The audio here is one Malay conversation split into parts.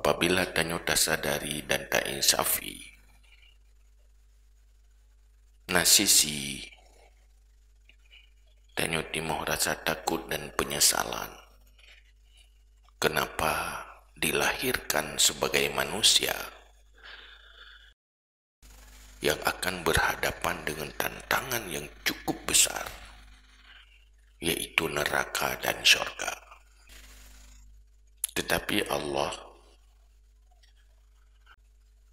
apabila tanyo tak sadari dan tak insafi, nasisi tanyo timoh rasa takut dan penyesalan. Kenapa dilahirkan sebagai manusia yang akan berhadapan dengan tantangan yang cukup besar, yaitu neraka dan syurga. Tetapi Allah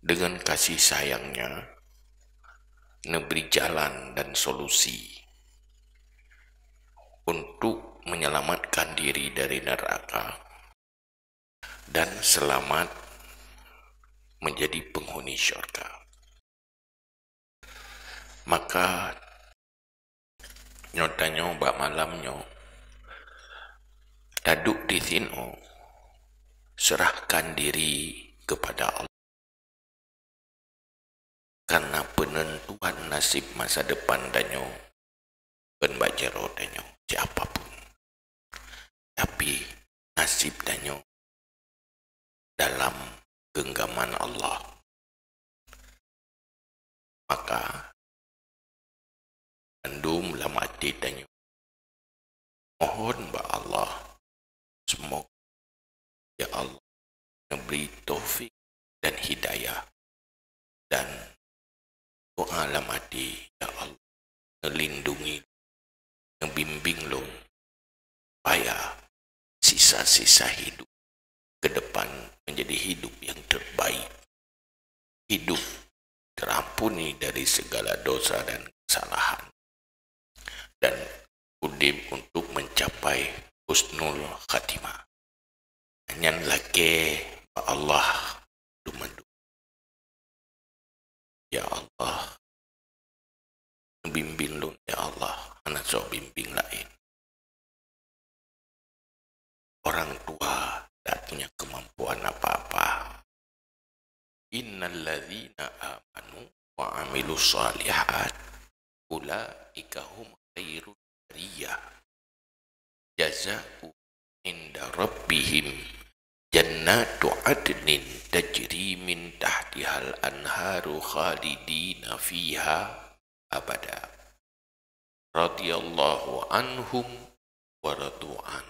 dengan kasih sayangnya memberi jalan dan solusi untuk menyelamatkan diri dari neraka dan selamat menjadi penghuni syurga. Maka nyotanyo bak malamnyo taduk di sino, serahkan diri kepada Allah. Karena penentuan nasib masa depan danyo ben bajero danyo siapapun. Tapi nasib danyo dalam genggaman Allah. Maka andum dalam hati danyo, mohon ba Allah, semoga ya Allah memberi taufik dan hidayah, dan doa dalam hati, ya Allah melindungi, membimbing lo supaya sisa-sisa hidup ke depan menjadi hidup yang terbaik, hidup terampuni dari segala dosa dan kesalahan, dan udip untuk mencapai husnul khatimah. Nyan lake Allah dumadu. Ya Allah, bimbing lu ya Allah, anak so bimbing lain. Orang tua tak punya kemampuan apa-apa. Innal ladzina amanu wa amilus shalihat ulaika hum khairul bariyah. Jazaa'u inda rabbihim jannatu adnin tajri min tahtihal anharu khalidina fiha abada. Radiyallahu anhum wa radu'an.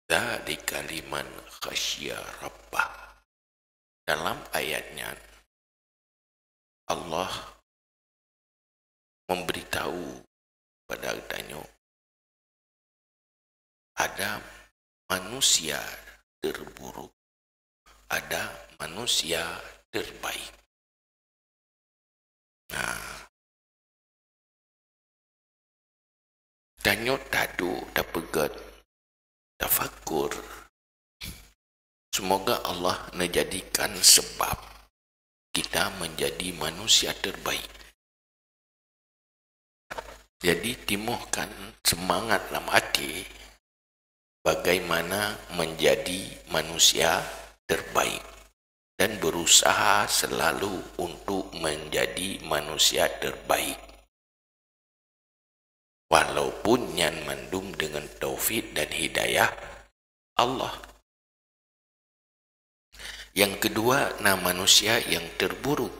Dzalika liman khasyya rabbah. Dalam ayatnya Allah memberitahu pada danyo ada manusia terburuk, ada manusia terbaik. Nah, danyo tadu dah pegat tafakur. Semoga Allah menjadikan sebab kita menjadi manusia terbaik. Jadi timuhkan semangat dalam hati bagaimana menjadi manusia terbaik dan berusaha selalu untuk menjadi manusia terbaik. Walaupun yang mandum dengan taufik dan hidayah Allah. Yang kedua, manusia yang terburuk.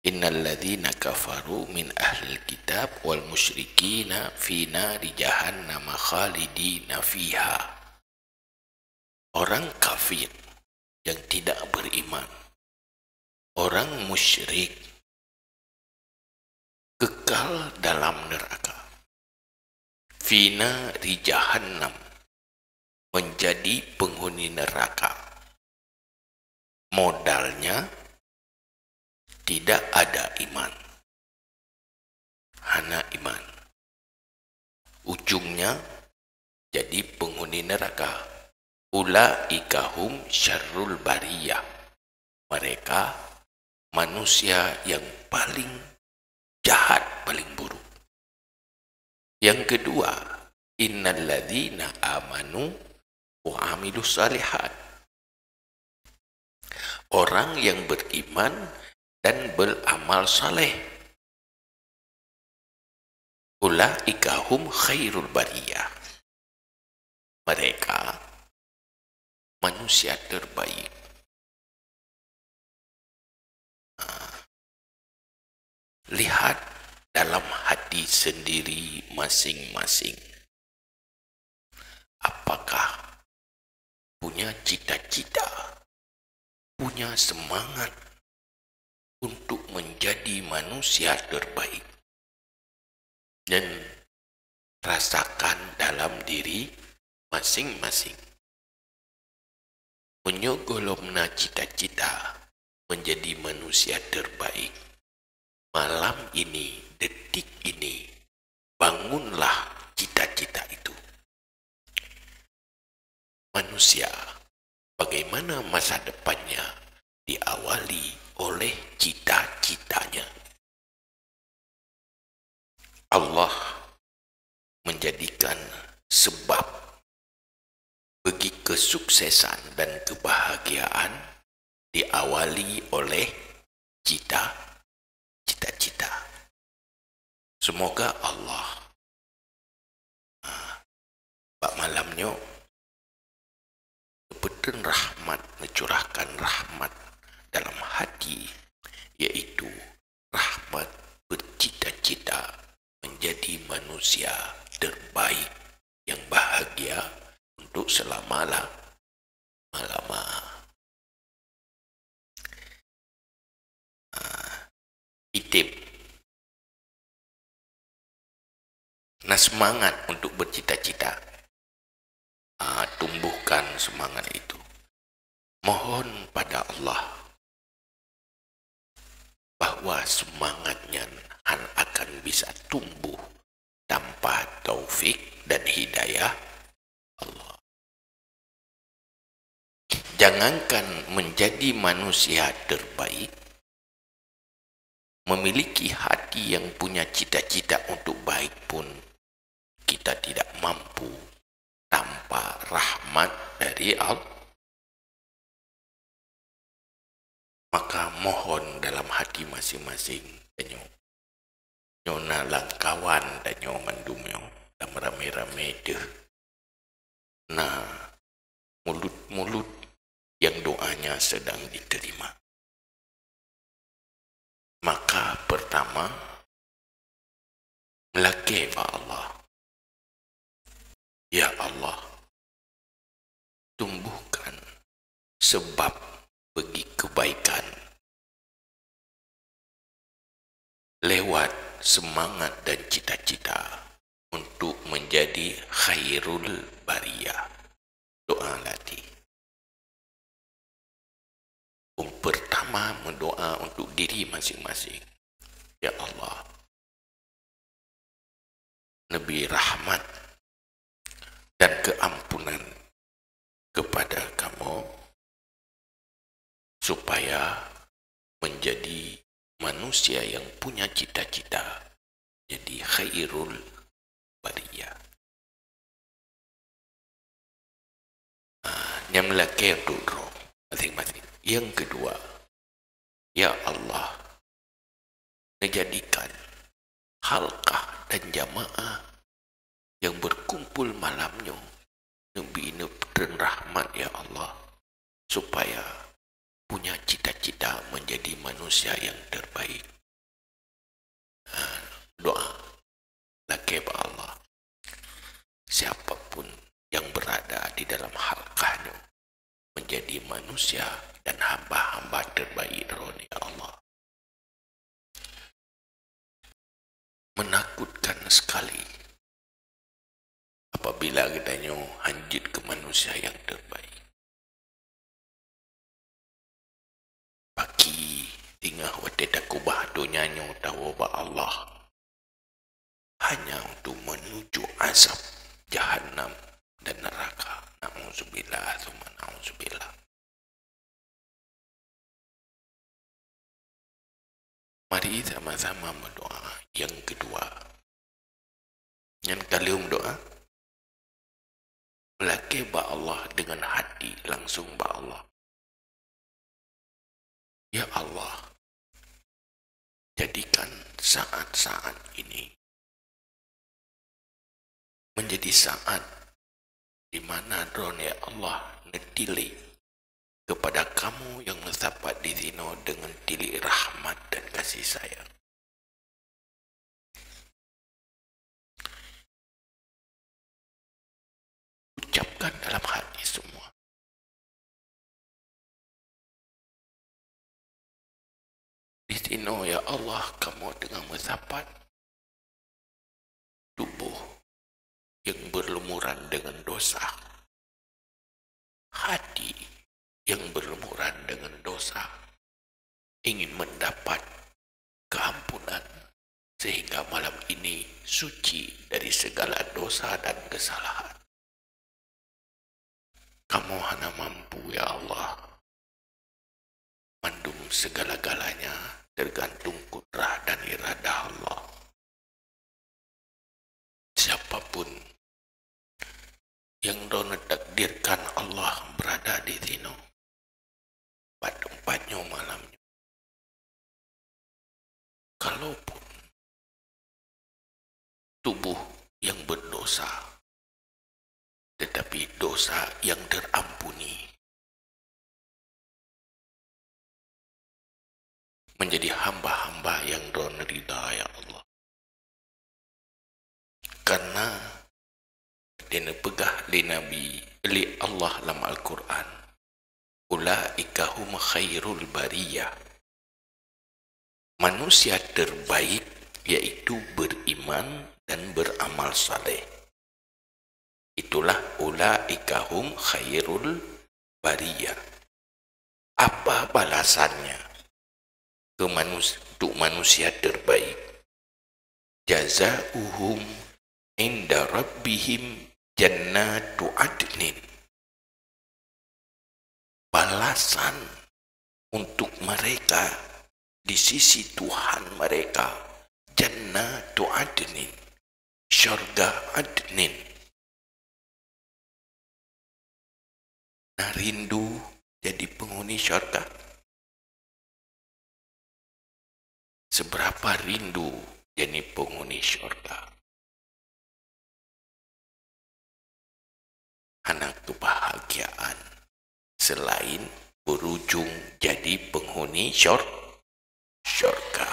Innal ladzina kafaru min ahlil kitab wal musyrikina fi nari jahannam khalidina fiha. Orang kafir yang tidak beriman, orang musyrik kekal dalam neraka. Fi nari jahannam, menjadi penghuni neraka. Modalnya tidak ada iman, hanya iman. Ujungnya jadi penghuni neraka. Ulaika hum syarrul bariyah. Mereka manusia yang paling jahat, paling buruk. Yang kedua, innal ladzina amanu wa amilus shalihat. Orang yang beriman dan beramal saleh. Ulaika hum khairul bariyah. Mereka manusia terbaik. Lihat dalam hati sendiri masing-masing. Apakah punya cita-cita, punya semangat untuk menjadi manusia terbaik? Dan rasakan dalam diri masing-masing. Menyogolomna cita-cita menjadi manusia terbaik. Malam ini, detik ini, bangunlah cita-cita itu. Manusia, bagaimana masa depannya diawali oleh cita-citanya. Allah menjadikan sebab bagi kesuksesan dan kebahagiaan diawali oleh cita-cita. Semoga Allah Pak malamnya betul rahmat, mencurahkan rahmat dalam hati, yaitu rahmat bercita-cita menjadi manusia terbaik yang bahagia untuk selama-lama. Itip. Nah, semangat untuk bercita-cita. Tumbuhkan semangat itu. Mohon pada Allah bahwa semangatnya akan bisa tumbuh tanpa taufik dan hidayah Allah. Jangankan menjadi manusia terbaik, memiliki hati yang punya cita-cita untuk baik pun kita tidak mampu tanpa rahmat dari Allah. Maka mohon dalam hati masing-masing, nyona langkawan dan nyo mandumyo dalam rame-rame deh. Nah, mulut-mulut yang doanya sedang diterima. Maka pertama, melakeh Allah. Ya Allah, tumbuhkan sebab bagi kebaikan lewat semangat dan cita-cita untuk menjadi khairul bariyah. Doa latih. Pertama, mendoa untuk diri masing-masing. Ya Allah, Nabi rahmat dan keampunan kepada kamu supaya menjadi manusia yang punya cita-cita jadi khairul bariyah. Yang melaki untuk masing-masing. Yang kedua, ya Allah, menjadikan halqah dan jamaah yang berkumpul malamnya Nabi dan rahmat ya Allah, supaya punya cita-cita menjadi manusia yang terbaik. Doa laki Allah, siapapun yang berada di dalam halqahnya menjadi manusia dan hamba-hamba terbaik ya Allah. Menakutkan sekali apabila katanya hanjit ke manusia yang terbaik. Bagi tinggal wadah kubah donyanya tahu bahwa Allah hanya untuk menuju azab jahannam dan neraka. Na'udzubillah, tsumma na'udzubillah. Mari sama-sama berdoa. Yang kedua, yang kalium doa melaki ba Allah dengan hati langsung ba Allah. Ya Allah, jadikan saat-saat ini menjadi saat di mana drone ya Allah menetilik kepada kamu yang mensapat di zina dengan tilik rahmat dan kasih sayang. Ucapkan dalam hati semua. Di zina, ya Allah, kamu dengan mensapat tubuh yang berlumuran dengan dosa, hati yang berlumuran dengan dosa, ingin mendapat keampunan sehingga malam ini suci dari segala dosa dan kesalahan. Kamu hanya mampu, ya Allah. Mandum segala-galanya tergantung kudrah dan iradah Allah. Siapapun yang dona takdirkan Allah berada di zina pada tempatnya malamnya, kalaupun tubuh yang berdosa, tetapi dosa yang terampuni, menjadi hamba-hamba yang dona ridha, ya Allah. Karena dia pegah di Nabi, li Allah dalam Al-Quran, ulaika hum khairul bariyah. Manusia terbaik yaitu beriman dan beramal saleh. Itulah ulaika hum khairul bariyah. Apa balasannya untuk manusia terbaik? Jazauhum inda rabbihim jannatu adnin. Balasan untuk mereka di sisi Tuhan mereka, jannatu adnin, syurga adnin. Nah, rindu jadi penghuni syurga? Seberapa rindu jadi penghuni syurga? Anak kebahagiaan selain berujung jadi penghuni syurga.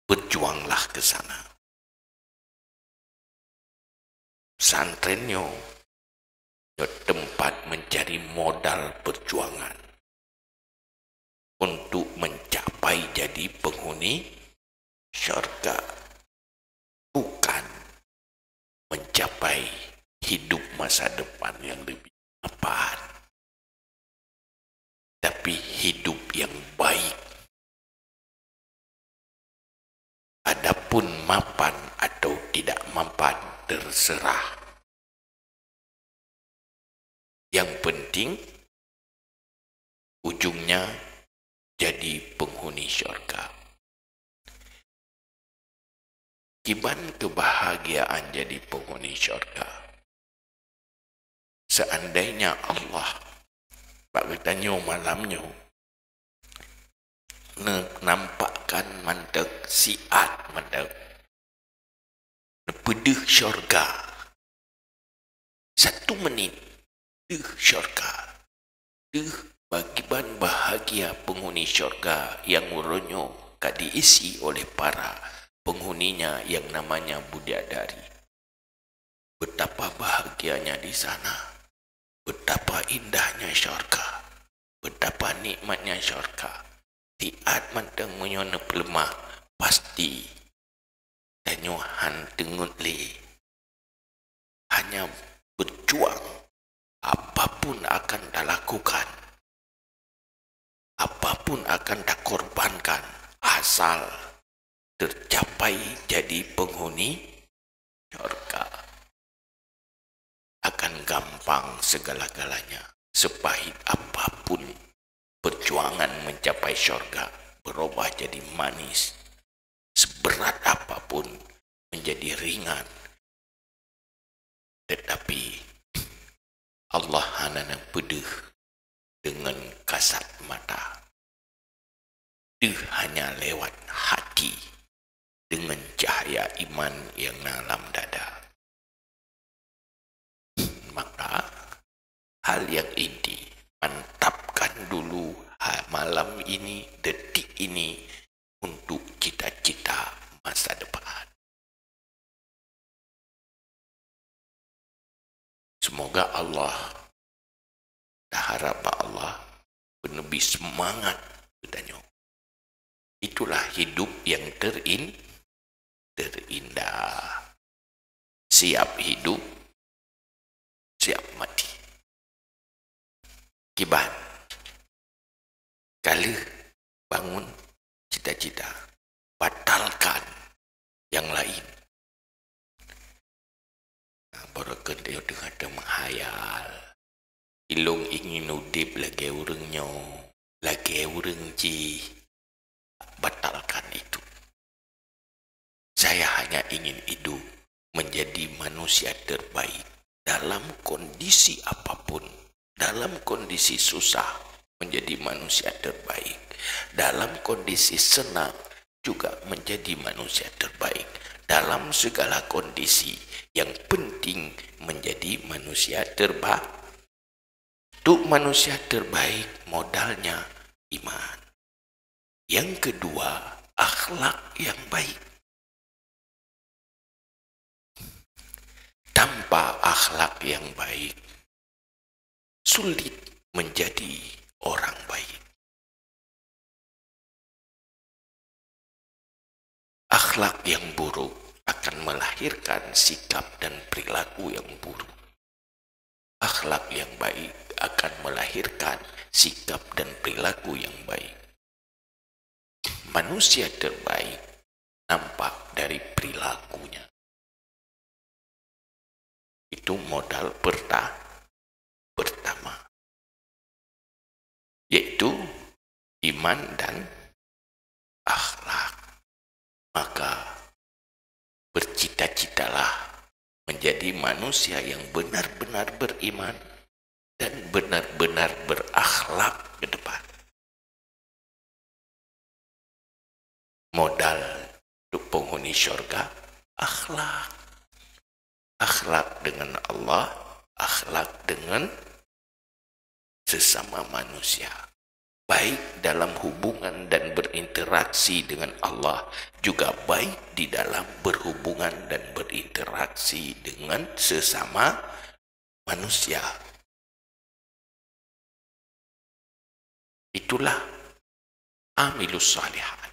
Berjuanglah ke sana. Pesantrennya tempat mencari modal perjuangan untuk mencapai jadi penghuni syurga, bukan mencapai hidup masa depan yang lebih mapan, tapi hidup yang baik. Adapun mapan atau tidak mapan terserah. Yang penting ujungnya jadi penghuni syurga. Gimana kebahagiaan jadi penghuni syurga? Seandainya Allah bertanya malamnya nampakkan mandek siat mandek pedih syurga 1 menit syurga bagi ban bahagia penghuni syurga yang urunyo diisi oleh para penghuninya yang namanya bidadari. Betapa bahagianya di sana, betapa indahnya syurga, betapa nikmatnya syurga. Tiat manteng menyonep lemah pasti danyuhan tengut li hanya berjuang. Apapun akan dah lakukan, apapun akan dah korbankan, asal tercapai jadi penghuni syurga. Akan gampang segala-galanya. Sepahit apapun perjuangan mencapai syurga berubah jadi manis. Seberat apapun menjadi ringan. Tetapi Allah hanya pedih dengan kasat mata. Dia hanya lewat hati dengan cahaya iman yang dalam dada. Maka hal yang inti. Mantapkan dulu malam ini, detik ini, untuk cita-cita masa depan. Semoga Allah, harap Allah lebih semangat katanya. Itulah hidup yang terindah. Siap hidup, siap mati. Kiban, kala bangun cita-cita, batalkan yang lain. Barakan dia ada menghayal. Ilung ingin udip lagi urangnya, lagi urang ji. Batalkan itu. Saya hanya ingin hidup menjadi manusia terbaik dalam kondisi apapun. Dalam kondisi susah menjadi manusia terbaik. Dalam kondisi senang juga menjadi manusia terbaik. Dalam segala kondisi yang penting menjadi manusia terbaik. Untuk manusia terbaik modalnya iman. Yang kedua, akhlak yang baik. Tanpa akhlak yang baik, sulit menjadi orang baik. Akhlak yang buruk akan melahirkan sikap dan perilaku yang buruk. Akhlak yang baik akan melahirkan sikap dan perilaku yang baik. Manusia terbaik nampak dari perilakunya. Itu modal pertama, yaitu iman dan akhlak. Maka bercita-citalah menjadi manusia yang benar-benar beriman dan benar-benar berakhlak ke depan. Modal untuk penghuni syurga, akhlak. Akhlak dengan Allah, akhlak dengan sesama manusia. Baik dalam hubungan dan berinteraksi dengan Allah, juga baik di dalam berhubungan dan berinteraksi dengan sesama manusia. Itulah amilus shalihat.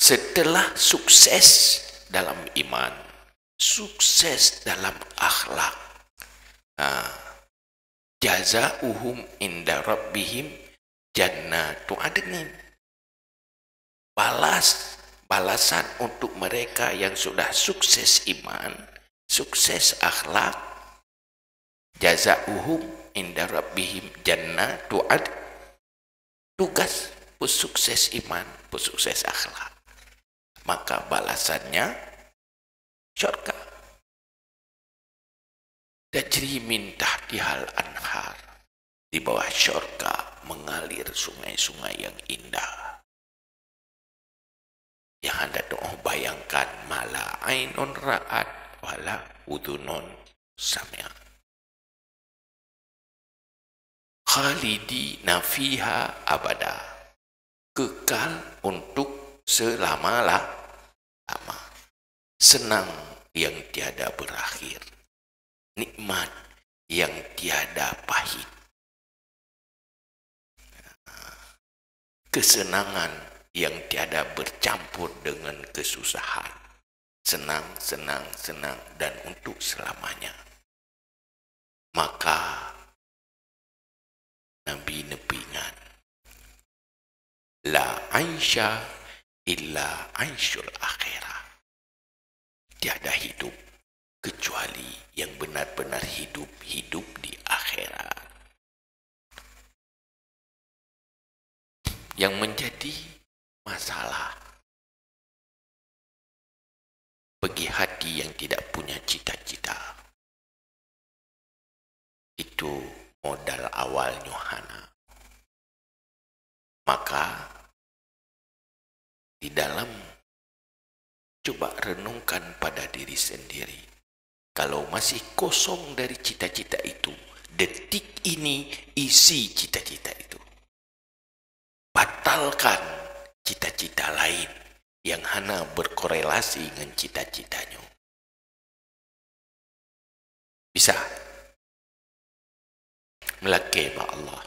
Setelah sukses dalam iman, sukses dalam akhlak, jazauhum inda rabbihim jannatu adnin. Balasan untuk mereka yang sudah sukses iman, sukses akhlak, jazauhum inda rabbihim jannatu adnin. Tugas sukses iman, sukses akhlak. Maka balasannya syurga. Tajri min tahtihal anhar. Di bawah syurga mengalir sungai-sungai yang indah. Yang Anda doa bayangkan, mala ainun ra'at wala udhunun sami'at. Khalidina fiha abada. Kekal untuk selama-lama. Senang yang tiada berakhir. Nikmat yang tiada pahit. Kesenangan yang tiada bercampur dengan kesusahan. Senang, senang, senang, dan untuk selamanya. Maka Nabi nepingan, la aisha illa aishul akhirah. Tiada hidup kecuali yang benar-benar hidup di akhirat. Yang menjadi masalah bagi hati yang tidak punya cita-cita, itu modal awalnya hana. Maka di dalam coba renungkan pada diri sendiri. Kalau masih kosong dari cita-cita itu, detik ini isi cita-cita itu. Batalkan cita-cita lain yang hanya berkorelasi dengan cita-citanya. Bisa melake ba Allah,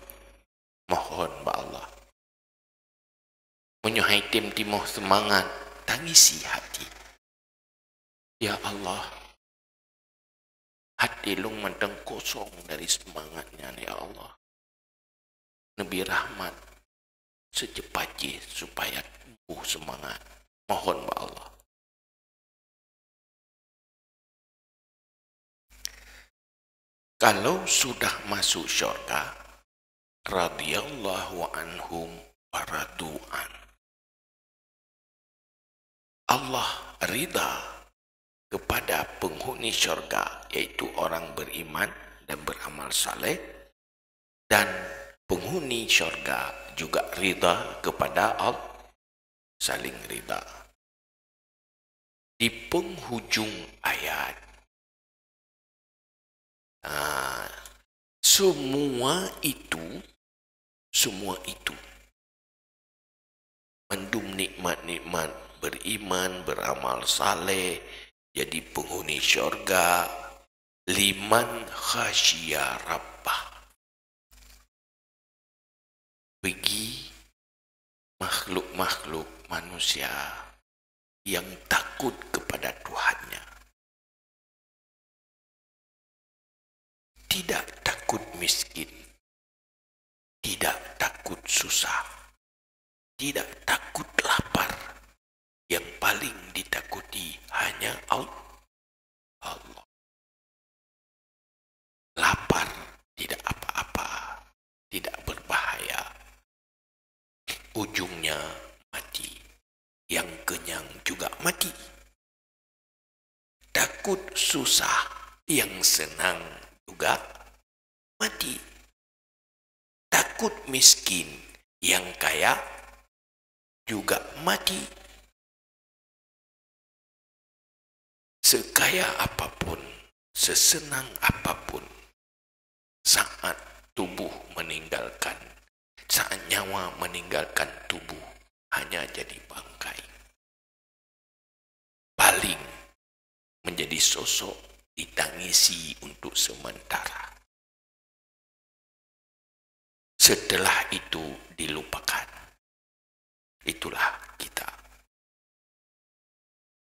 mohon ba Allah, menyuhai tim timoh semangat, tangisi hati. Ya Allah, hati lung menteng kosong dari semangatnya, ya Allah. Nabi rahmat secepatnya supaya tumbuh semangat. Mohon ba Allah. Kalau sudah masuk syurga, radhiyallahu anhum wa radu'an. Allah ridha kepada penghuni syurga, yaitu orang beriman dan beramal saleh, dan penghuni syurga juga ridha kepada Allah, saling ridha. Di penghujung ayat, semua itu mendum nikmat-nikmat, beriman, beramal saleh, jadi penghuni syurga, liman khasya rabbah, bagi makhluk-makhluk manusia yang takut kepada Tuhannya. Tidak takut miskin, tidak takut susah, tidak takut lapar. Yang paling ditakuti hanya Allah. Lapar tidak apa-apa, tidak berbahaya. Ujungnya mati. Yang kenyang juga mati. Takut susah, yang senang juga mati. Takut miskin, yang kaya juga mati. Sekaya apapun, sesenang apapun, saat tubuh meninggalkan, saat nyawa meninggalkan tubuh, hanya jadi bangkai. Paling menjadi sosok ditangisi untuk sementara. Setelah itu dilupakan. Itulah kita.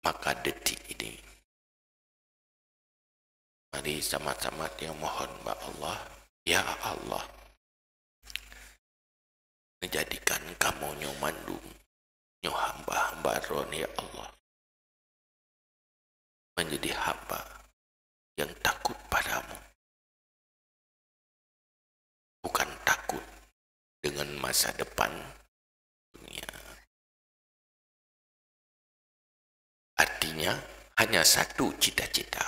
Maka detik ini, mari sama-sama yang mohon ba Allah, ya Allah, menjadikan kamu nyomandung, nyo hamba-hamba ron, ya Allah, menjadi hamba yang takut padamu. Bukan takut dengan masa depan dunia. Artinya hanya satu cita-cita.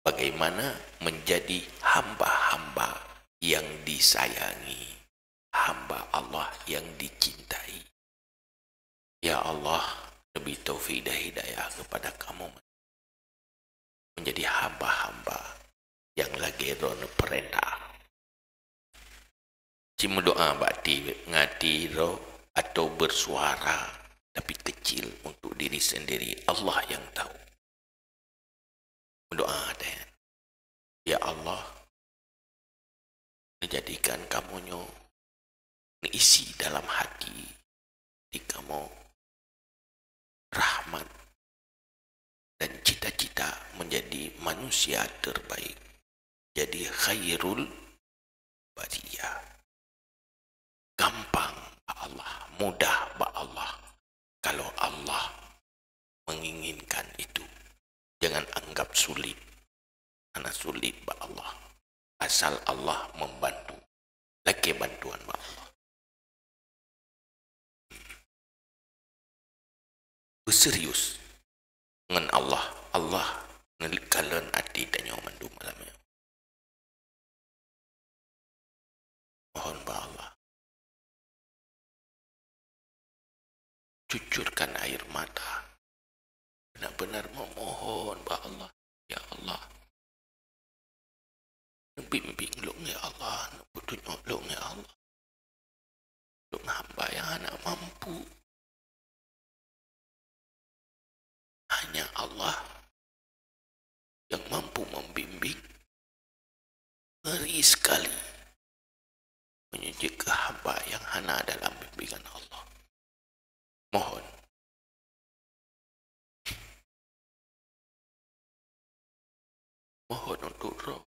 Bagaimana menjadi hamba-hamba yang disayangi, hamba Allah yang dicintai. Ya Allah, lebih taufik dan hidayah kepada kamu menjadi hamba-hamba yang lagi ron perintah. Cuma doa bakti ngati ro atau bersuara tapi kecil untuk diri sendiri, Allah yang tahu. Doa dan ya Allah, menjadikan kamu isi dalam hati di kamu rahmat dan cita-cita menjadi manusia terbaik, jadi khairul bariyah. Gampang ba Allah, mudah ba Allah. Kalau Allah menginginkan itu, jangan anggap sulit. Karena sulit ba Allah. Asal Allah membantu. Lagi bantuan ba Allah. Berserius dengan Allah. Allah ngelikalan hati dan yang mandu malamnya. Mohon ba Allah, cucurkan air mata. Benar-benar memohon ba Allah. Ya Allah, Allah. Bimbing long ya Allah, petunjuk long ya Allah. Long hamba yang anak mampu. Hanya Allah yang mampu membimbing. Ngeri sekali menyuji ke hamba yang hana dalam bimbingan Allah. Mohon untuk roh,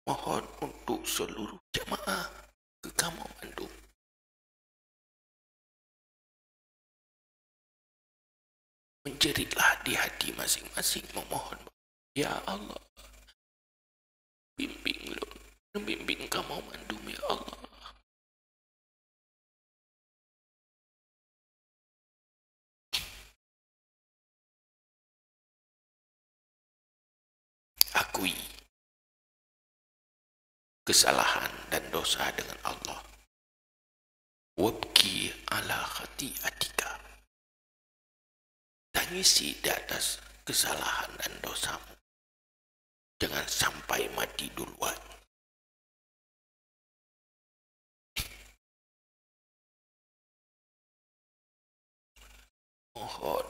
mohon untuk seluruh jemaah ke Kamau Bandung. Menjeritlah di hati masing-masing memohon, ya Allah, bimbing Kamau Bandung ya Allah. Akui kesalahan dan dosa dengan Allah. Wabki ala khati'atika. Tangisi di atas kesalahan dan dosamu. Jangan sampai mati duluan. Mohon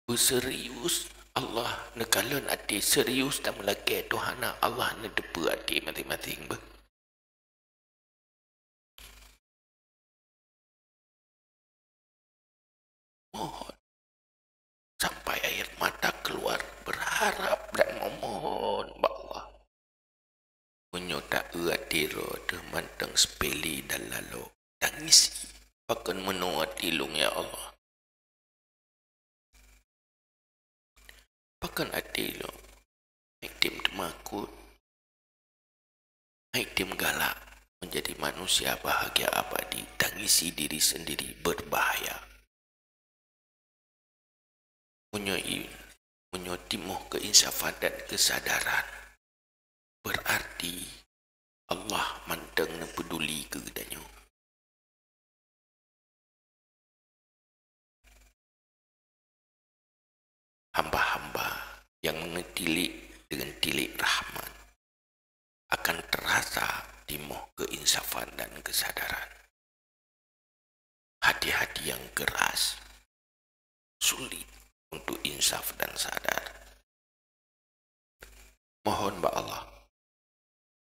berserius Allah nekalan hati serius dan melaki Tuhan Allah nedepa hati masing-masing ber. Mohon sampai air mata keluar berharap dan memohon Allah. Menyota hati roh manteng sepeli dan lalu tangisi akan menuat ilung ya Allah. Pakan hati lo, tim temakut, tim galak, menjadi manusia bahagia abadi, tangisi diri sendiri berbahaya. Menyotimuh keinsafan dan kesadaran, berarti Allah manteng peduli kegedanyo. Hamba-hamba yang mengetilik dengan tilik rahmat akan terasa timuh keinsafan dan kesadaran. Hati-hati yang keras sulit untuk insaf dan sadar. Mohon ba Allah